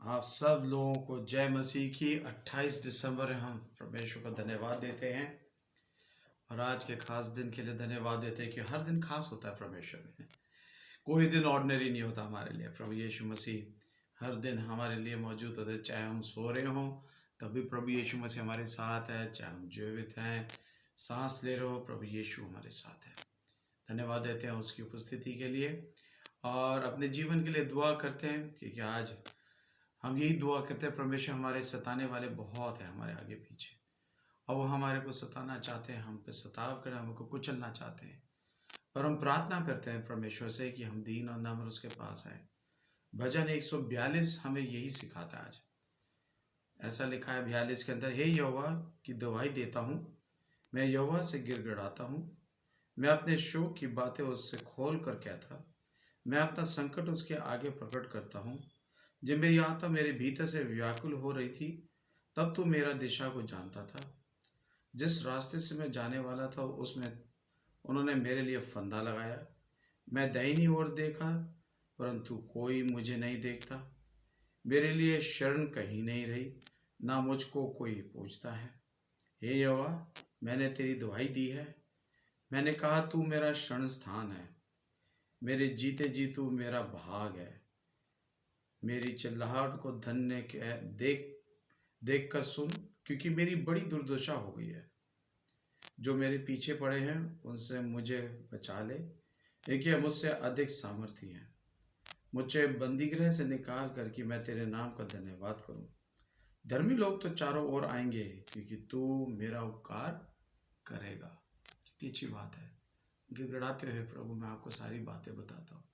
आप सब लोगों को जय मसीह की। 28 दिसंबर हम परमेश्वर को धन्यवाद देते हैं और आज के खास दिन के लिए धन्यवाद देते हैं कि हर दिन खास होता है परमेश्वर में। कोई दिन ऑर्डिनरी नहीं होता हमारे लिए। प्रभु यीशु मसीह हर दिन हमारे लिए मौजूद होते हैं। चाहे हम सो रहे हों तभी प्रभु यीशु मसीह हमारे साथ है, चाहे हम जीवित हैं सांस ले रहे हो प्रभु यीशु हमारे साथ है। धन्यवाद देते हैं उसकी उपस्थिति के लिए और अपने जीवन के लिए दुआ करते हैं क्योंकि आज हम यही दुआ करते हैं। परमेश्वर हमारे सताने वाले बहुत हैं हमारे आगे पीछे और वो हमारे को सताना चाहते हैं, हम पे सताव कर हमको कुचलना चाहते हैं, पर हम प्रार्थना करते हैं परमेश्वर से कि हम दीन और नम्र उसके पास आए। भजन 142 हमें यही सिखाता है। आज ऐसा लिखा है 42 के अंदर, हे यहोवा की दुहाई देता हूँ, मैं यहोवा से गिड़गिड़ाता हूँ, मैं अपने शोक की बातें उससे खोल कर कहता, मैं अपना संकट उसके आगे प्रकट करता हूँ। जब मेरी आत्मा मेरे भीतर से व्याकुल हो रही थी तब तू मेरा दिशा को जानता था। जिस रास्ते से मैं जाने वाला था उसमें उन्होंने मेरे लिए फंदा लगाया। मैं दाहिनी ओर देखा परंतु कोई मुझे नहीं देखता। मेरे लिए शरण कहीं नहीं रही, ना मुझको कोई पूछता है। हे यहोवा, मैंने तेरी दुहाई दी है, मैंने कहा तू मेरा शरण स्थान है, मेरे जीते जी तू मेरा भाग है। मेरी चिल्लाहट को धन्य देख देख कर सुन, क्योंकि मेरी बड़ी दुर्दशा हो गई है। जो मेरे पीछे पड़े हैं उनसे मुझे बचा ले, क्योंकि मुझसे अधिक सामर्थ्य है। मुझे बंदीगृह से निकाल कर कि मैं तेरे नाम का धन्यवाद करूं। धर्मी लोग तो चारों ओर आएंगे क्योंकि तू मेरा उपकार करेगा। कितनी अच्छी बात है। गिड़गिड़ाते हुए प्रभु मैं आपको सारी बातें बताता हूँ।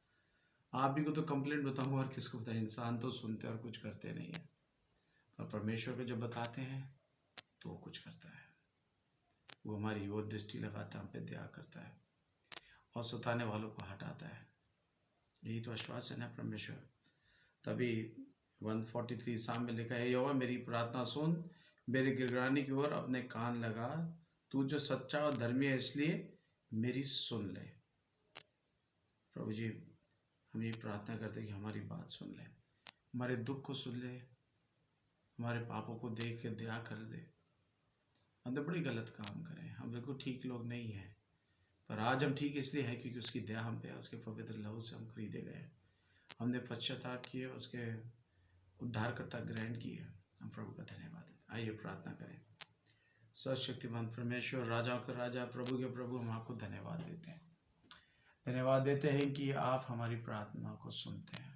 आप ही को तो कंप्लेंट बताऊंगा और किसको बताएं। इंसान तो सुनते और कुछ करते नहीं है, पर परमेश्वर को जब बताते हैं तो वो कुछ करता है। वो हमारी ओर दृष्टि लगाता है, हम पे दया करता है और सताने वालों को हटाता है। यही तो आश्वासन है परमेश्वर। तभी 143 साम में लिखा है, यहोवा मेरी प्रार्थना सुन, मेरी गिड़गिड़ाने की ओर अपने कान लगा। तू जो सच्चा और धर्मी है इसलिए मेरी सुन ले। प्रभु जी हम ये प्रार्थना करते हैं कि हमारी बात सुन ले, हमारे दुख को सुन ले, हमारे पापों को देख के दया कर दे। हम तो बड़े गलत काम करें, हम बिल्कुल ठीक लोग नहीं हैं, पर आज हम ठीक इसलिए हैं क्योंकि उसकी दया हम पे है, उसके पवित्र लहू से हम खरीदे गए। हमने पश्चाताप किए, उसके उद्धारकर्ता ग्रहण किए। हम प्रभु का धन्यवाद देते। आइए प्रार्थना करें। सर्वशक्तिमान परमेश्वर, राजाओं का राजा, प्रभु के प्रभु, हम आपको धन्यवाद देते हैं। धन्यवाद देते हैं कि आप हमारी प्रार्थना को सुनते हैं,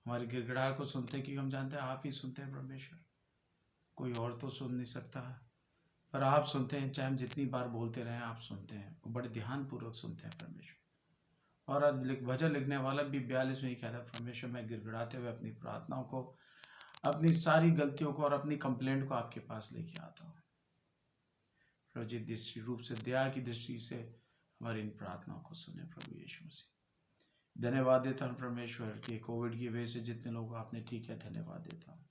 हमारी गिड़गिड़ाहट को सुनते हैं, क्योंकि हम जानते हैं आप ही सुनते हैं परमेश्वर। कोई और तो सुन नहीं सकता, पर आप सुनते हैं। चाहे हम जितनी बार बोलते रहें आप सुनते हैं, बड़े ध्यानपूर्वक सुनते हैं परमेश्वर। और आज भजन लिखने वाला भी 42 में ही कहता है, परमेश्वर मैं गिड़गिड़ाते हुए अपनी प्रार्थनाओं को, अपनी सारी गलतियों को और अपनी कंप्लेंट को आपके पास लेके आता हूँ। प्रभु जी दृष्टि रूप से, दया की दृष्टि से हमारी इन प्रार्थनाओं को सुने प्रभु यीशु मसीह। धन्यवाद देता हूँ परमेश्वर कि कोविड की वजह से जितने लोग आपने ठीक है, धन्यवाद देता हूँ।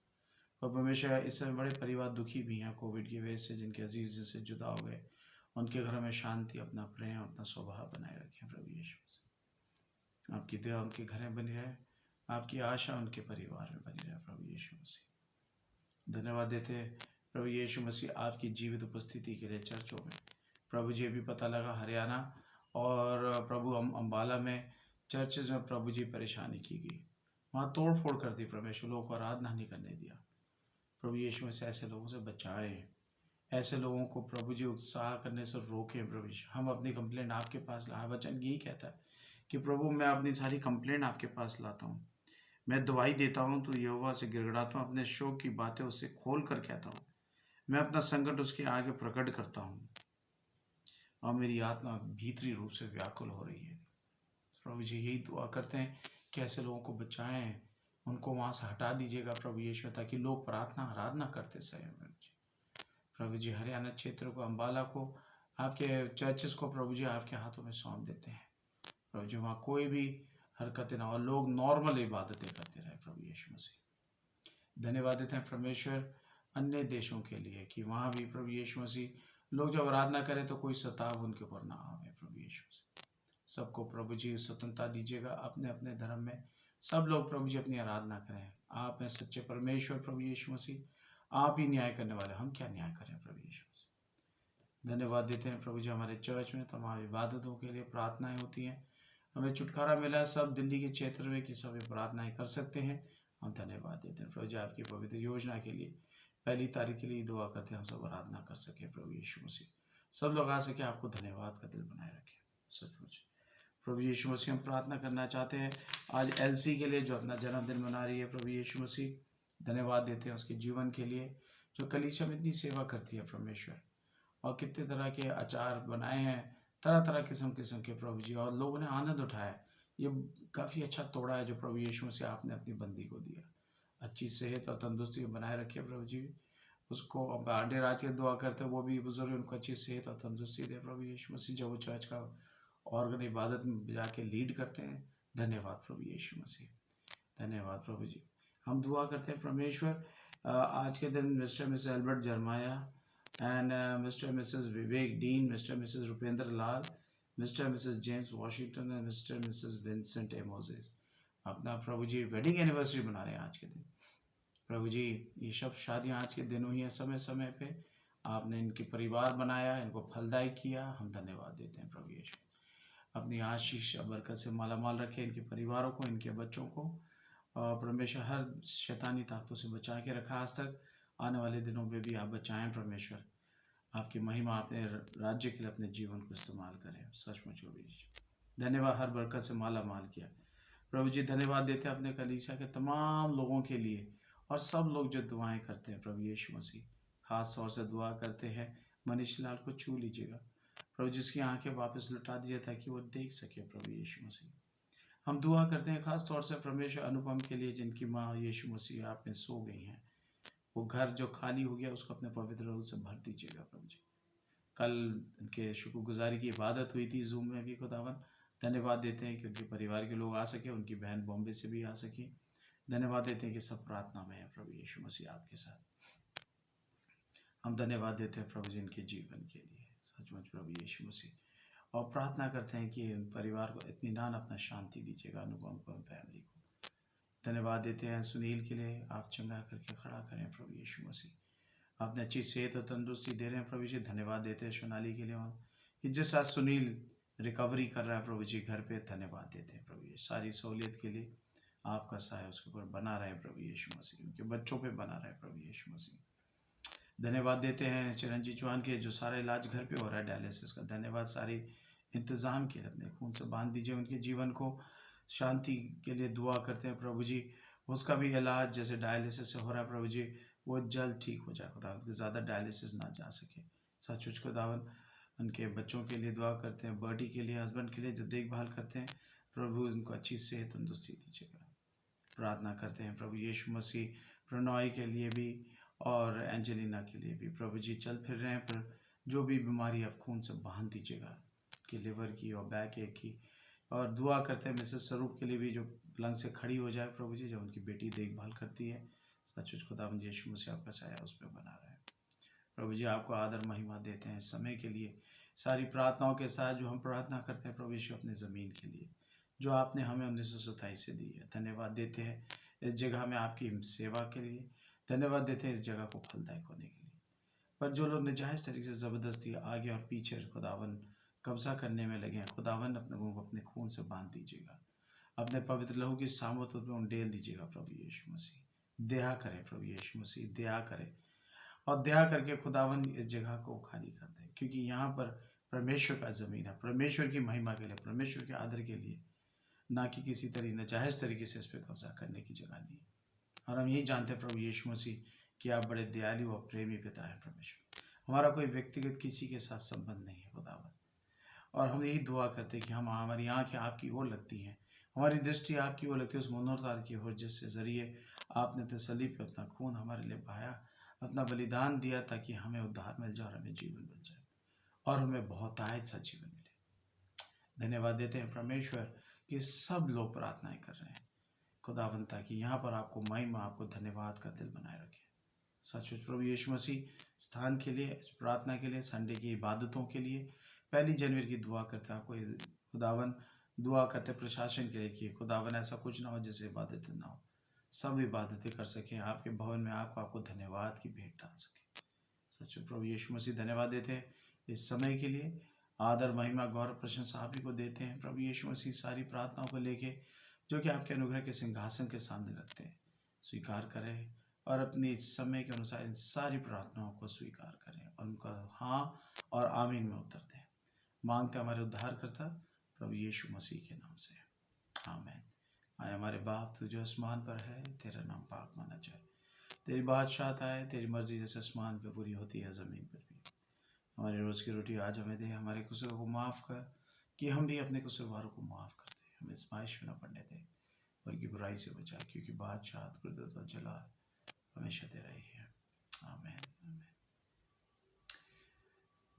और परमेश्वर इस समय बड़े परिवार दुखी भी हैं कोविड की वजह से, जिनके अजीज से जुदा हो गए, उनके घरों में शांति, अपना प्रेम, अपना स्वभाव बनाए रखें प्रभु यीशु मसीह। आपकी दया उनके घर में बनी रहे, आपकी आशा उनके परिवार में बनी रहे प्रभु यीशु मसीह। धन्यवाद देते हैं प्रभु यीशु मसीह आपकी जीवित उपस्थिति के लिए चर्चों में। प्रभु जी अभी पता लगा हरियाणा और प्रभु अम्बाला में चर्चेज में प्रभु जी परेशानी की गई, वहाँ तोड़ फोड़ कर दी परमेश्वर, लोगों को आराधना नहीं करने दिया। प्रभु यीशु मसीह ऐसे लोगों से बचाएं, ऐसे लोगों को प्रभु जी उत्साह करने से रोकें। प्रभु जी हम अपनी कंप्लेंट आपके पास ला, वचन यही कहता है कि प्रभु मैं अपनी सारी कंप्लेंट आपके पास लाता हूँ, मैं दुहाई देता हूँ, तो यहोवा से गिड़गिड़ाता हूँ, अपने शोक की बातें उससे खोल कर कहता हूँ, मैं अपना संकट उसके आगे प्रकट करता हूँ और मेरी आत्मा भीतरी रूप से व्याकुल हो रही है। प्रभु जी यही दुआ करते हैं कि ऐसे लोगों को बचाएं, उनको वहाँ से हटा दीजिएगा प्रभु यीशु, ताकि लोग प्रार्थना आराधना करते सही। प्रभु जी हरियाणा क्षेत्र को, अम्बाला को, आपके चर्चेस को प्रभु जी आपके हाथों में सौंप देते हैं। प्रभु जी वहाँ कोई भी हरकतें ना हो, लोग नॉर्मल इबादतें करते रहे प्रभु यीशु मसीह। धन्यवाद देते हैं परमेश्वर अन्य देशों के लिए कि वहाँ भी प्रभु यीशु मसीह लोग जब आराधना करें तो कोई सताव उनके ऊपर ना आवे प्रभु यीशु मसीह। सबको प्रभु जी स्वतंत्रता दीजिएगा अपने अपने धर्म में, सब लोग प्रभु जी अपनी आराधना करें। आप हैं सच्चे परमेश्वर प्रभु यीशु मसीह। आप ही न्याय करने वाले, हम क्या न्याय करें प्रभु यीशु मसीह। धन्यवाद देते हैं प्रभु जी, हमारे चर्च में तमाम इबादतों के लिए प्रार्थनाएं होती हैं। हमें छुटकारा मिला है सब दिल्ली के क्षेत्र में कि सभी प्रार्थनाएं कर सकते हैं। हम धन्यवाद देते हैं प्रभु जी आपकी पवित्र योजना के लिए। 1 तारीख के लिए दुआ करते हैं हम सब आराधना कर सके प्रभु यीशु मसीह। सब लोग आ सके, आपको धन्यवाद का दिल बनाए रखें सचमुच प्रभु यीशु मसीह। हम प्रार्थना करना चाहते हैं आज एलसी के लिए जो अपना जन्मदिन मना रही है प्रभु यीशु मसीह। धन्यवाद देते हैं उसके जीवन के लिए, जो कलीसिया में इतनी सेवा करती है परमेश्वर। और कितने तरह के अचार बनाए हैं, तरह तरह किस्म किस्म के प्रभु जी, और लोगों ने आनंद उठाया। ये काफ़ी अच्छा तोड़ा है जो प्रभु यीशु मसीह आपने अपनी बंदी को दिया। अच्छी सेहत और तंदुरुस्ती बनाए रखिए प्रभु जी उसको। अब आडे रात की दुआ करते हैं वो भी बुजुर्ग, उनको अच्छी सेहत और तंदुरुस्ती दे प्रभु यीशु मसीह, जब वो चर्च का ऑर्गन इबादत में जाके लीड करते हैं। धन्यवाद प्रभु यीशु मसीह, धन्यवाद प्रभु जी। हम दुआ करते हैं परमेश्वर आज के दिन mister missus Albert Jeremiah and mister missus Vivek Dean, mister missus Rupendra Lal, mister missus James Washington and mister missus Vincent एमोजेस अपना प्रभु जी वेडिंग एनिवर्सरी मना रहे हैं आज के दिन। प्रभु जी ये सब शादियाँ आज के दिन हुई हैं समय समय पे, आपने इनके परिवार बनाया, इनको फलदायी किया। हम धन्यवाद देते हैं प्रभु यीशु। अपनी आशीष बरकत से मालामाल रखे इनके परिवारों को, इनके बच्चों को। और परमेश्वर हर शैतानी ताकतों से बचा के रखा आज तक, आने वाले दिनों में भी आप बचाएं परमेश्वर। आपकी महिमा अपने राज्य के लिए अपने जीवन को इस्तेमाल करें सचमुच प्रभु जी। धन्यवाद, हर बरकत से माला माल किया प्रभु जी। धन्यवाद देते हैं अपने कलीसिया के तमाम लोगों के लिए और सब लोग जो दुआएं करते हैं प्रभु यीशु मसीह। खास तौर से दुआ करते हैं मनीष लाल को छू लीजिएगा प्रभु, जिसकी आंखें वापस लौटा दीजिए ताकि वो देख सके प्रभु यीशु मसीह। हम दुआ करते हैं खास तौर से परमेश्वर अनुपम के लिए, जिनकी माँ यीशु मसीह आप में सो गई हैं। वो घर जो खाली हो गया उसको अपने पवित्र रूह से भर दीजिएगा प्रभु जी। कल उनके शुक्रगुजारी की इबादत हुई थी जूम में भी खुदावन। धन्यवाद देते हैं कि उनके परिवार के लोग आ सके, उनकी बहन बॉम्बे से भी आ सकी। धन्यवाद देते हैं कि सब प्रार्थना में है प्रभु यीशु मसीह आपके साथ। हम धन्यवाद देते हैं प्रभु जी इनके जीवन के लिए सचमुच प्रभु यीशु मसीह, और प्रार्थना करते हैं कि उन परिवार को इत्मीनान अपना शांति दीजिएगा, अनुपम को, फैमिली को। धन्यवाद देते हैं सुनील के लिए, आप चंगा करके खड़ा करें प्रभु यीशु मसीह। आपने अच्छी सेहत और तंदुरुस्ती दे रहे हैं प्रभु जी। धन्यवाद देते हैं सोनाली के लिए कि जिस आज सुनील रिकवरी कर रहा है प्रभु जी घर पे। धन्यवाद देते हैं प्रभु जी सारी सहूलियत के लिए। आपका सहाय उसके ऊपर बना रहे प्रभु यीशु मसीह, उनके बच्चों पे बना रहे प्रभु यीशु मसीह। धन्यवाद देते हैं चिरंजीव चौहान के जो सारा इलाज घर पे हो रहा है डायलिसिस का। धन्यवाद सारी इंतज़ाम के लिए, अपने खून से बांध दीजिए उनके जीवन को। शांति के लिए दुआ करते हैं प्रभु जी, उसका भी इलाज जैसे डायलिसिस से हो रहा है प्रभु जी वो जल्द ठीक हो जाए खुदावंद, कि ज़्यादा डायलिसिस ना जा सके सचमुच खुदावंद। उनके बच्चों के लिए दुआ करते हैं, बर्डी के लिए, हस्बैंड के लिए जो देखभाल करते हैं प्रभु, उनको अच्छी सेहत तंदुरुस्ती दीजिएगा। प्रार्थना करते हैं प्रभु यीशु मसीह प्रणॉय के लिए भी और एंजेलिना के लिए भी प्रभु जी। चल फिर रहे हैं पर जो भी बीमारी आप खून से बांध दीजिएगा, कि लिवर की और बैक एक की। और दुआ करते हैं मिसेस स्वरूप के लिए भी, जो पलंग से खड़ी हो जाए प्रभु जी, जब उनकी बेटी देखभाल करती है। सचमुच खुदावंद यीशु मसीह आपका छाया उस पर बना रहा है प्रभु जी। आपको आदर महिमा देते हैं समय के लिए, सारी प्रार्थनाओं के साथ जो हम प्रार्थना करते हैं प्रभु यीशु अपने ज़मीन के लिए जो आपने हमें 1927 से दी है। धन्यवाद देते हैं इस जगह में आपकी सेवा के लिए। धन्यवाद देते हैं इस जगह को फलदायक होने के लिए। पर जो लोग नजायज़ तरीके से ज़बरदस्ती आगे और पीछे खुदावन कब्जा करने में लगे हैं, खुदावन अपने को अपने खून से बांध दीजिएगा, अपने पवित्र लहू की सामत में उंडेल दीजिएगा प्रभु यीशु मसीह। दया करें प्रभु यीशु मसीह, दया करें और दया करके खुदावन इस जगह को खाली कर दें, क्योंकि यहाँ पर परमेश्वर का ज़मीन है, परमेश्वर की महिमा के लिए, परमेश्वर के आदर के लिए, ना कि किसी तरह नजायज़ तरीके से इस पर कब्जा करने की जगह नहीं। और हम यही जानते हैं प्रभु यीशु मसीह कि आप बड़े दयालु और प्रेमी पिता हैं परमेश्वर। हमारा कोई व्यक्तिगत किसी के साथ संबंध नहीं है खुदावंद, और हम यही दुआ करते हैं कि हमारी आँखें आपकी ओर लगती हैं, हमारी दृष्टि आपकी ओर लगती है, उस मनोरतार की ओर जिससे ज़रिए आपने तसल्ली पे अपना खून हमारे लिए बहाया, अपना बलिदान दिया, ताकि हमें उद्धार मिल जाए और हमें जीवन मिल जाए और हमें बहुतायत सा जीवन मिले। धन्यवाद देते हैं परमेश्वर कि सब लोग प्रार्थनाएं कर रहे हैं खुदावंद, ताकि यहाँ पर आपको महिमा, आपको धन्यवाद का दिल बनाए रखें। सचमुच प्रभु यीशु मसीह स्थान के लिए, इस प्रार्थना के लिए, संडे की इबादतों के लिए 1 जनवरी की दुआ करते हैं। आपको खुदावन दुआ करते प्रशासन के लिए कि खुदावन ऐसा कुछ ना हो जिससे इबादत ना हो। सब इबादतें कर सकें, आपके भवन में आपको धन्यवाद की भेंट डाल सकें। सच में प्रभु यीशु मसीह धन्यवाद देते हैं इस समय के लिए। आदर महिमा गौरव प्रशंसा आप ही को देते हैं प्रभु यीशु मसीह। सारी प्रार्थनाओं को लेके जो कि आपके अनुग्रह के सिंहासन के सामने रखते हैं, स्वीकार करें और अपनी समय के अनुसार इन सारी प्रार्थनाओं को स्वीकार करें और उनका हाँ और आमीन में उत्तर दें। मांगते हमारे उद्धारकर्ता प्रभु यीशु मसीह के नाम से, आमीन। आए हमारे बाप तू जो आसमान पर है, तेरा नाम पाक माना जाए, तेरी बादशाहत आए, तेरी मर्जी जैसे आसमान पे पूरी होती है ज़मीन पर भी। हमारी रोज़ की रोटी आज हमें दे, हमारे कसूरों को माफ़ कर कि हम भी अपने कसूरवारों को माफ़ करते हैं। हमें आज़माइश में न पड़ने दे, बल्कि बुराई से बचा, क्योंकि बादशाह कुदरत और जलाल हमेशा तेरा ही है। आमीन आमीन।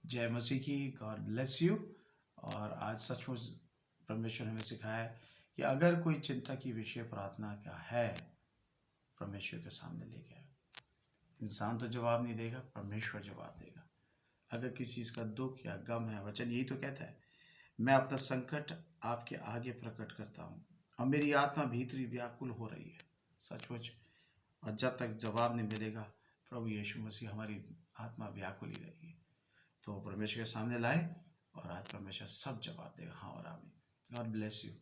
जय मसीह की। God bless you. और आज सचमुच परमेश्वर हमें सिखाया है कि अगर कोई चिंता की विषय प्रार्थना का है, परमेश्वर के सामने ले गया। इंसान तो जवाब नहीं देगा, परमेश्वर जवाब देगा। अगर किसी चीज़ का दुख या गम है, वचन यही तो कहता है, मैं अपना संकट आपके आगे प्रकट करता हूँ और मेरी आत्मा भीतरी व्याकुल हो रही है। सचमुच, और जब तक जवाब नहीं मिलेगा, प्रभु यीशु मसीह हमारी आत्मा व्याकुल ही रहेगी। तो परमेश्वर के सामने लाए और आज परमेश्वर सब जवाब देगा, हाँ और आमीन। God bless you.